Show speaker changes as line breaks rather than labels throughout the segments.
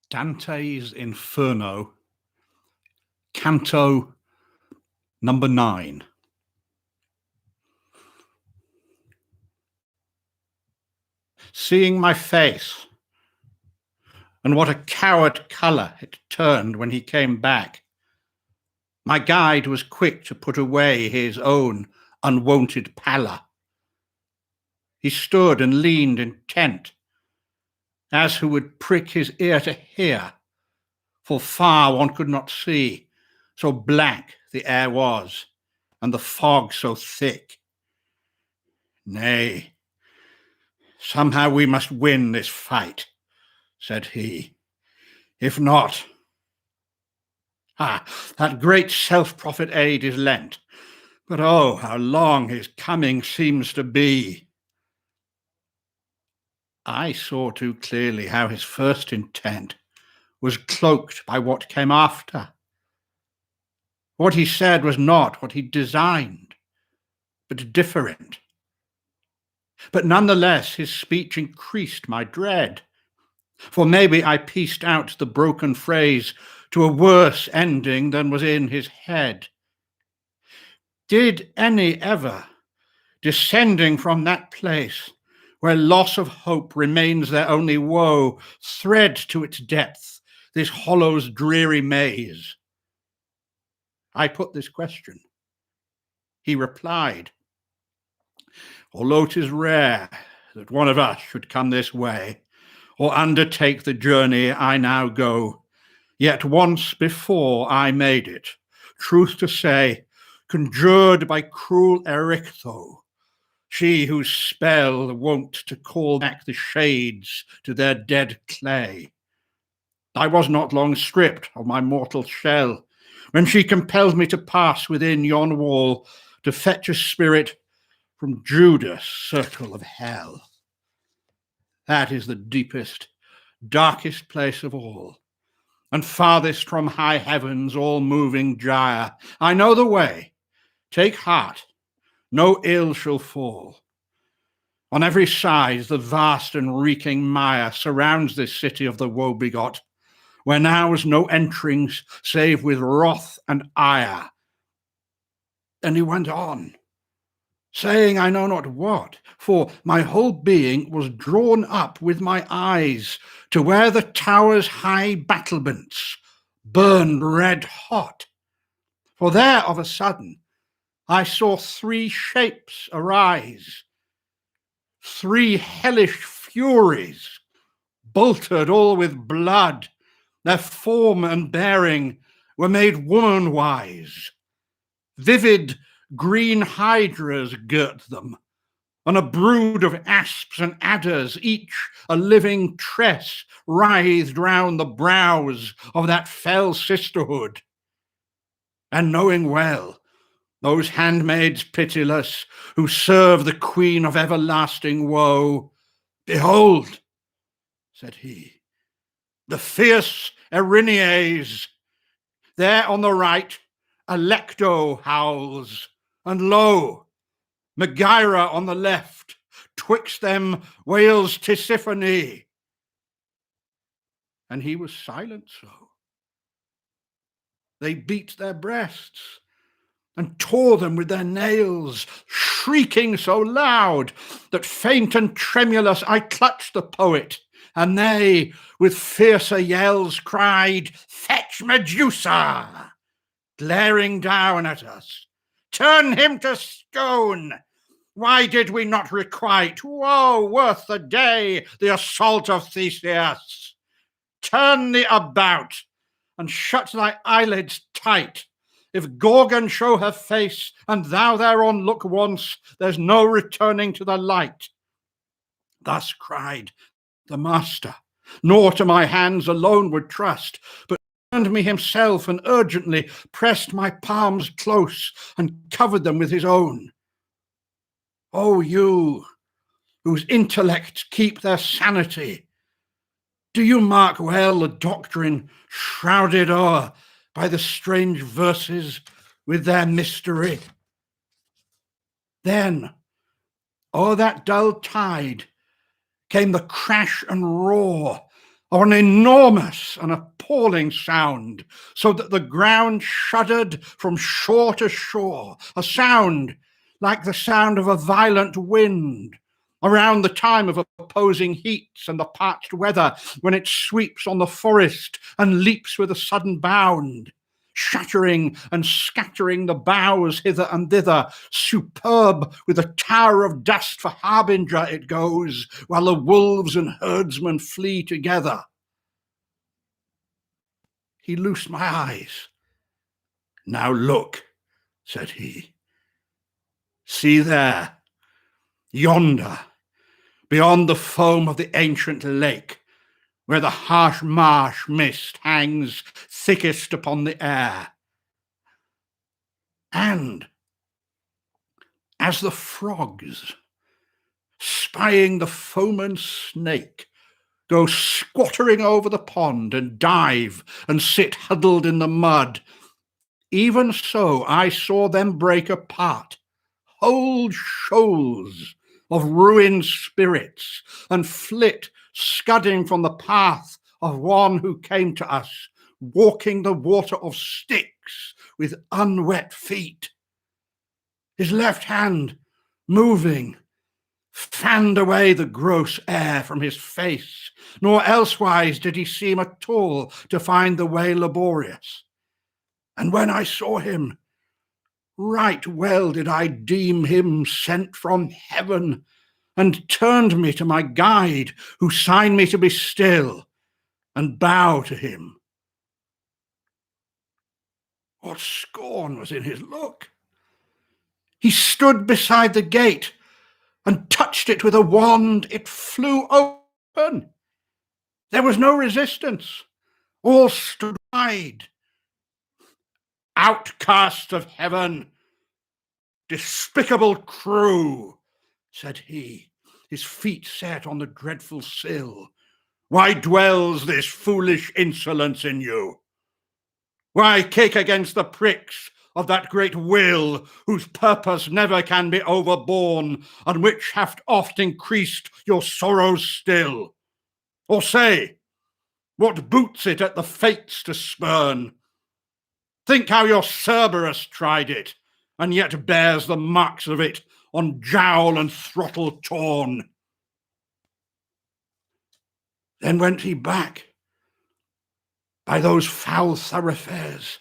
Dante's Inferno, Canto number 9. Seeing my face, and what a coward colour it turned when he came back, my guide was quick to put away his own unwonted pallor. He stood and leaned intent, as who would prick his ear to hear, for far one could not see, so black the air was, and the fog so thick. Nay, somehow we must win this fight, said he. If not, that great self-prophet aid is lent, but oh, how long his coming seems to be. I saw too clearly how his first intent was cloaked by what came after. What he said was not what he designed, but different. But nonetheless, his speech increased my dread, for maybe I pieced out the broken phrase to a worse ending than was in his head. Did any ever, descending from that place where loss of hope remains their only woe, thread to its depth this hollow's dreary maze? I put this question. He replied, although 'tis rare that one of us should come this way, or undertake the journey I now go, yet once before I made it, truth to say, conjured by cruel Erictho, she whose spell wont to call back the shades to their dead clay. I was not long stripped of my mortal shell, when she compelled me to pass within yon wall, to fetch a spirit from Judas' circle of hell. That is the deepest, darkest place of all, and farthest from high heaven's all-moving gyre. I know the way. Take heart, no ill shall fall. On every side the vast and reeking mire surrounds this city of the woe-begot, where now is no entrings save with wrath and ire. And he went on, saying I know not what, for my whole being was drawn up with my eyes to where the tower's high battlements burned red hot. For there of a sudden I saw 3 shapes arise, 3 hellish furies, bolted all with blood. Their form and bearing were made woman-wise. Vivid green hydras girt them, and a brood of asps and adders, each a living tress, writhed round the brows of that fell sisterhood. And knowing well, those handmaids pitiless, who serve the queen of everlasting woe, behold, said he, the fierce Erinyes. There on the right, Alecto howls, and lo, Megaera on the left, twixt them wails Tisiphone. And he was silent so. They beat their breasts and tore them with their nails, shrieking so loud that faint and tremulous I clutched the poet, and they with fiercer yells cried, "Fetch Medusa!" glaring down at us. Turn him to stone! Why did we not requite? Woe worth the day, the assault of Theseus! Turn thee about, and shut thy eyelids tight. If Gorgon show her face, and thou thereon look once, there's no returning to the light. Thus cried the master, nor to my hands alone would trust, but turned me himself and urgently pressed my palms close and covered them with his own. O you, whose intellects keep their sanity, do you mark well the doctrine shrouded o'er by the strange verses with their mystery? Then, o'er that dull tide, came the crash and roar of an enormous and appalling sound, so that the ground shuddered from shore to shore, a sound like the sound of a violent wind around the time of opposing heats and the parched weather, when it sweeps on the forest and leaps with a sudden bound, shattering and scattering the boughs hither and thither. Superb with a tower of dust for harbinger it goes, while the wolves and herdsmen flee together. He loosed my eyes. "Now look," said he. "See there, yonder, beyond the foam of the ancient lake, where the harsh marsh mist hangs thickest upon the air. And as the frogs, spying the foeman snake, go squattering over the pond and dive and sit huddled in the mud, even so I saw them break apart, whole shoals of ruined spirits, and flit scudding from the path of one who came to us, walking the water of Styx with unwet feet. His left hand, moving, fanned away the gross air from his face, nor elsewise did he seem at all to find the way laborious. And when I saw him, right well did I deem him sent from heaven, and turned me to my guide, who signed me to be still and bow to him. What scorn was in his look! He stood beside the gate and touched it with a wand. It flew open. There was no resistance. All stood wide. "Outcast of heaven, despicable crew," said he, his feet set on the dreadful sill, "why dwells this foolish insolence in you? Why kick against the pricks of that great will, whose purpose never can be overborne, and which hath oft increased your sorrows still? Or say, what boots it at the fates to spurn? Think how your Cerberus tried it, and yet bears the marks of it on jowl and throttle torn." Then went he back by those foul thoroughfares,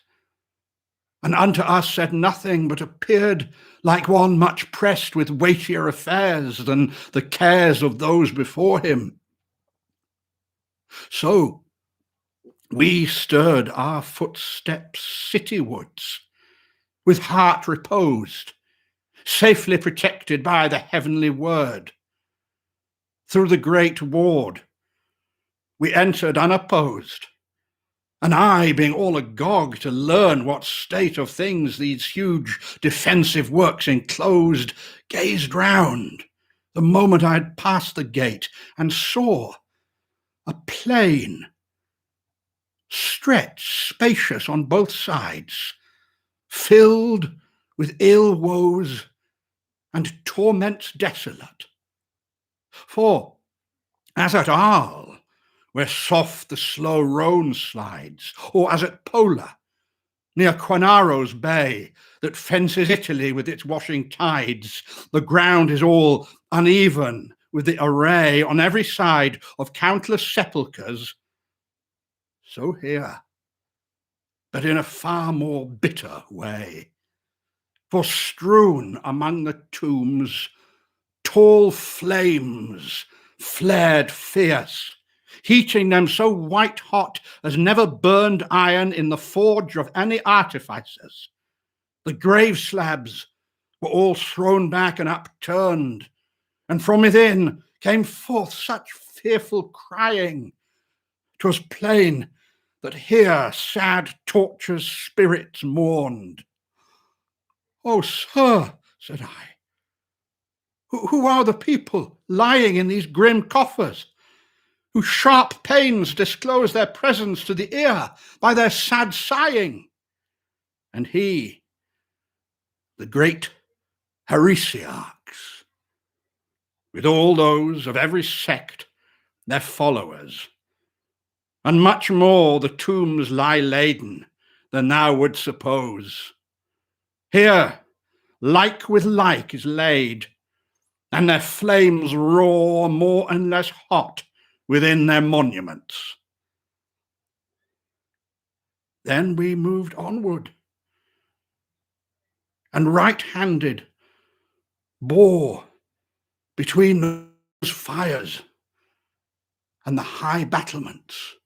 and unto us said nothing, but appeared like one much pressed with weightier affairs than the cares of those before him. So we stirred our footsteps citywards, with heart reposed, safely protected by the heavenly word. Through the great ward we entered unopposed, and I, being all agog to learn what state of things these huge defensive works enclosed, gazed round the moment I had passed the gate, and saw a plain, stretched spacious on both sides, filled with ill woes and torments desolate. For, as at Arles, where soft the slow Rhone slides, or as at Pola, near Quanaro's bay, that fences Italy with its washing tides, the ground is all uneven with the array on every side of countless sepulchres, so here, but in a far more bitter way. For strewn among the tombs, tall flames flared fierce, heating them so white hot as never burned iron in the forge of any artificers. The grave slabs were all thrown back and upturned, and from within came forth such fearful crying, 'twas plain that here sad torture's spirits mourned. "Oh, sir," said I, who are the people lying in these grim coffers, whose sharp pains disclose their presence to the ear by their sad sighing?" And he, the great heretics, with all those of every sect, their followers, and much more the tombs lie laden than thou wouldst suppose. Here, like with like is laid, and their flames roar more and less hot within their monuments. Then we moved onward, and right-handed bore between those fires and the high battlements